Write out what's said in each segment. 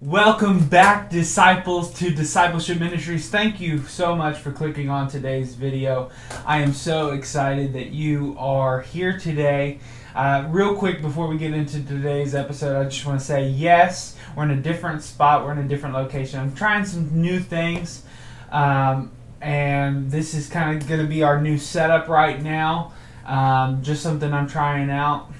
Welcome back, disciples, to Discipleship Ministries. Thank you so much for clicking on today's video. I am so excited that you are here today. Real quick, before we get into today's episode, I just want to say, yes, we're in a different spot. We're in a different location. I'm trying some new things, and this is kind of going to be our new setup right now. Just something I'm trying out.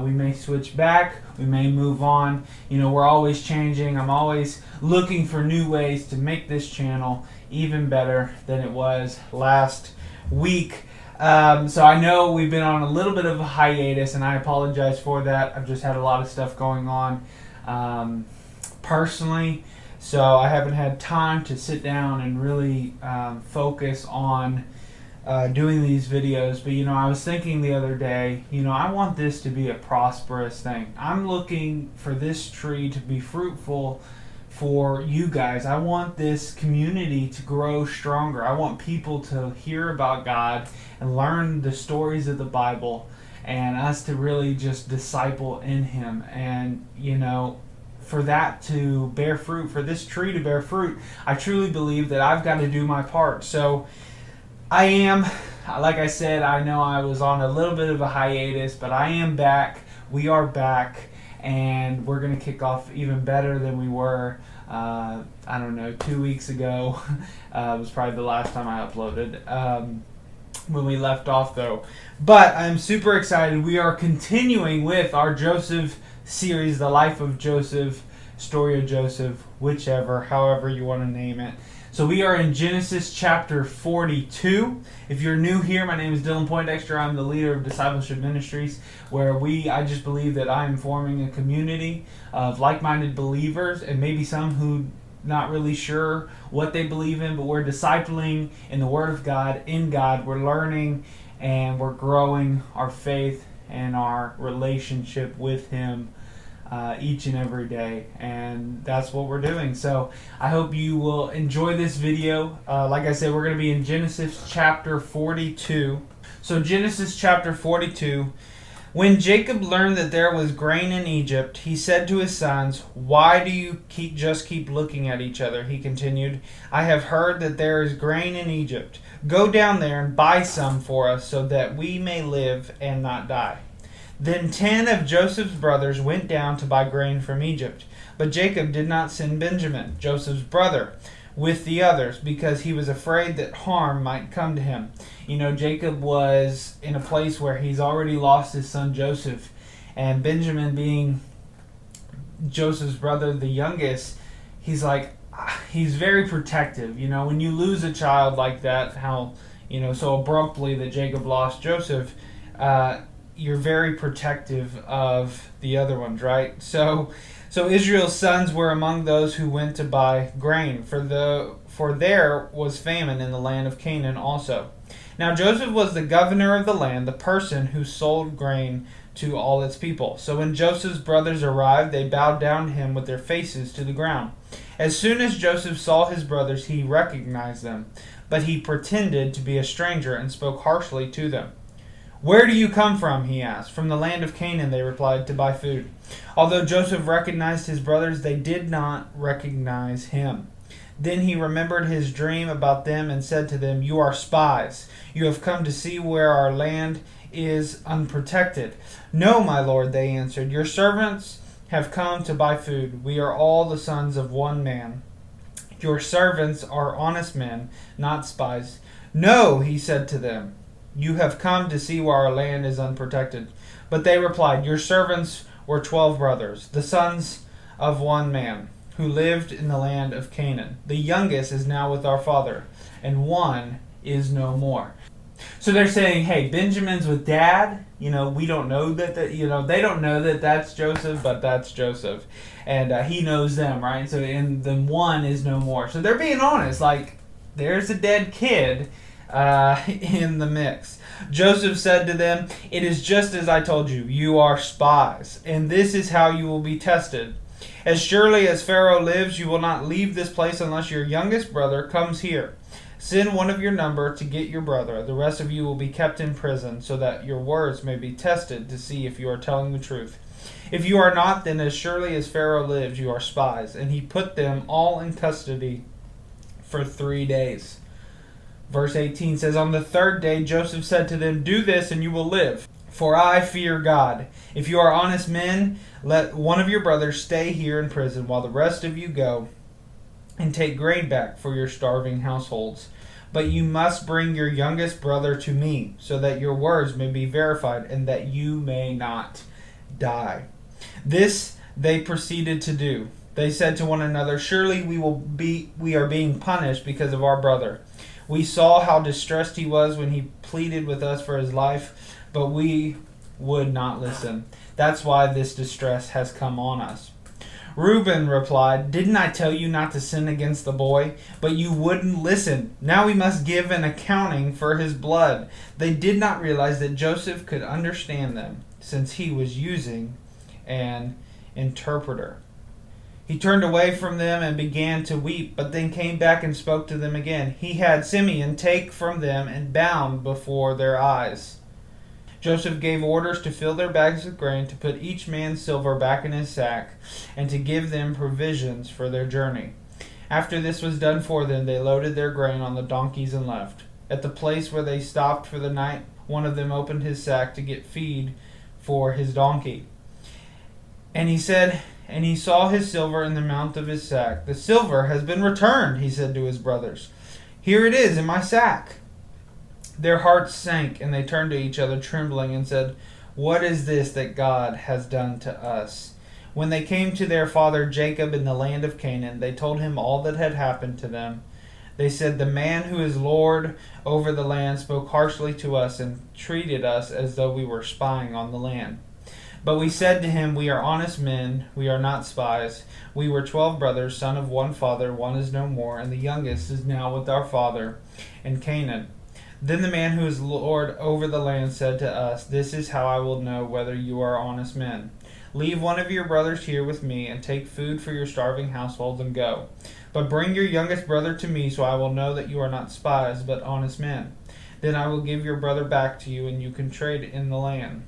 We may switch back. We may move on. You know, we're always changing. I'm always looking for new ways to make this channel even better than it was last week. So I know we've been on a little bit of a hiatus, and I apologize for that. I've just had a lot of stuff going on personally, so I haven't had time to sit down and really focus on doing these videos. But I was thinking the other day, I want this to be a prosperous thing. I'm looking for this tree to be fruitful for you guys. I want this community to grow stronger. I want people to hear about God and learn the stories of the Bible, and us to really just disciple in Him. And for that to bear fruit, for this tree to bear fruit, I truly believe that I've got to do my part. So I am, like I said, I know I was on a little bit of a hiatus, but I am back. We are back, and we're going to kick off even better than we were, 2 weeks ago. It was probably the last time I uploaded, when we left off though. But I'm super excited. We are continuing with our Joseph series, The Life of Joseph, Story of Joseph, however you want to name it. So we are in Genesis chapter 42. If you're new here, my name is Dylan Poindexter. I'm the leader of Discipleship Ministries, where I just believe that I am forming a community of like-minded believers, and maybe some who not really sure what they believe in, but we're discipling in the Word of God, in God. We're learning and we're growing our faith and our relationship with Him each and every day, and that's what we're doing. So I hope you will enjoy this video. Like I said, we're going to be in Genesis chapter 42. So Genesis chapter 42. When Jacob learned that there was grain in Egypt, he said to his sons, "Why do you keep looking at each other?" He continued, "I have heard that there is grain in Egypt. Go down there and buy some for us, so that we may live and not die." Then 10 of Joseph's brothers went down to buy grain from Egypt. But Jacob did not send Benjamin, Joseph's brother, with the others, because he was afraid that harm might come to him. Jacob was in a place where he's already lost his son Joseph. And Benjamin, being Joseph's brother, the youngest, he's very protective. When you lose a child like that, so abruptly that Jacob lost Joseph, you're very protective of the other ones, right? So Israel's sons were among those who went to buy grain, for there was famine in the land of Canaan also. Now Joseph was the governor of the land, the person who sold grain to all its people. So when Joseph's brothers arrived, they bowed down to him with their faces to the ground. As soon as Joseph saw his brothers, he recognized them, but he pretended to be a stranger and spoke harshly to them. "Where do you come from?" he asked. "From the land of Canaan," they replied, "to buy food." Although Joseph recognized his brothers, they did not recognize him. Then he remembered his dream about them and said to them, "You are spies. You have come to see where our land is unprotected." "No, my lord," they answered. "Your servants have come to buy food. We are all the sons of one man. Your servants are honest men, not spies." "No," he said to them. "You have come to see where our land is unprotected." But they replied, "Your servants were 12 brothers, the sons of one man, who lived in the land of Canaan. The youngest is now with our father, and one is no more." So they're saying, hey, Benjamin's with dad. We don't know that, they don't know that that's Joseph, but that's Joseph. And he knows them, right? So, and the one is no more. So they're being honest, there's a dead kid in the mix. Joseph said to them, "It is just as I told you. You are spies, and this is how you will be tested. As surely as Pharaoh lives, you will not leave this place unless your youngest brother comes here. Send one of your number to get your brother. The rest of you will be kept in prison, so that your words may be tested to see if you are telling the truth." If you are not, then as surely as Pharaoh lives, you are spies. And he put them all in custody for 3 days. Verse 18 says, On the third day Joseph said to them, Do this and you will live, for I fear God. If you are honest men, let one of your brothers stay here in prison, while the rest of you go and take grain back for your starving households. But you must bring your youngest brother to me, so that your words may be verified, and that you may not die. This they proceeded to do. They said to one another, Surely we are being punished because of our brother. We saw how distressed he was when he pleaded with us for his life, but we would not listen. That's why this distress has come on us. Reuben replied, Didn't I tell you not to sin against the boy? But you wouldn't listen. Now we must give an accounting for his blood. They did not realize that Joseph could understand them, since he was using an interpreter. He turned away from them and began to weep, but then came back and spoke to them again. He had Simeon take from them and bound before their eyes. Joseph gave orders to fill their bags with grain, to put each man's silver back in his sack, and to give them provisions for their journey. After this was done for them, they loaded their grain on the donkeys and left. At the place where they stopped for the night, one of them opened his sack to get feed for his donkey. And he saw his silver in the mouth of his sack. The silver has been returned, he said to his brothers. Here it is in my sack. Their hearts sank, and they turned to each other trembling and said, What is this that God has done to us? When they came to their father Jacob in the land of Canaan, they told him all that had happened to them. They said, The man who is Lord over the land spoke harshly to us and treated us as though we were spying on the land. But we said to him, We are honest men, we are not spies. We were 12 brothers, son of one father, one is no more, and the youngest is now with our father in Canaan. Then the man who is Lord over the land said to us, This is how I will know whether you are honest men. Leave one of your brothers here with me, and take food for your starving households, and go. But bring your youngest brother to me, so I will know that you are not spies, but honest men. Then I will give your brother back to you, and you can trade in the land.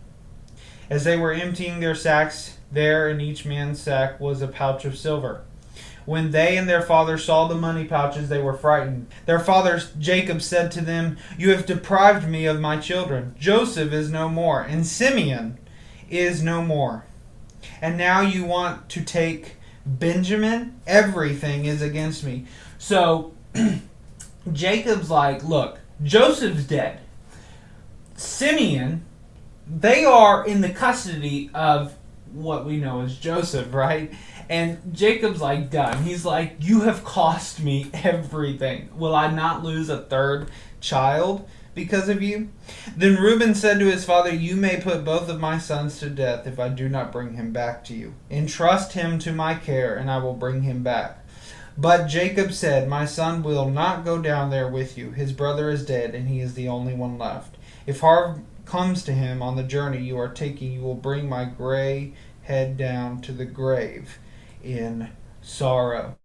As they were emptying their sacks, there in each man's sack was a pouch of silver. When they and their father saw the money pouches, they were frightened. Their father Jacob said to them, You have deprived me of my children. Joseph is no more, and Simeon is no more. And now you want to take Benjamin? Everything is against me. So Jacob's like, Look, Joseph's dead. Simeon, they are in the custody of what we know as Joseph, right? And Jacob's like done. He's like, You have cost me everything. Will I not lose a third child because of you? Then Reuben said to his father, You may put both of my sons to death if I do not bring him back to you. Entrust him to my care, and I will bring him back. But Jacob said, My son will not go down there with you. His brother is dead, and he is the only one left. If harm comes to him on the journey you are taking, you will bring my gray head down to the grave in sorrow.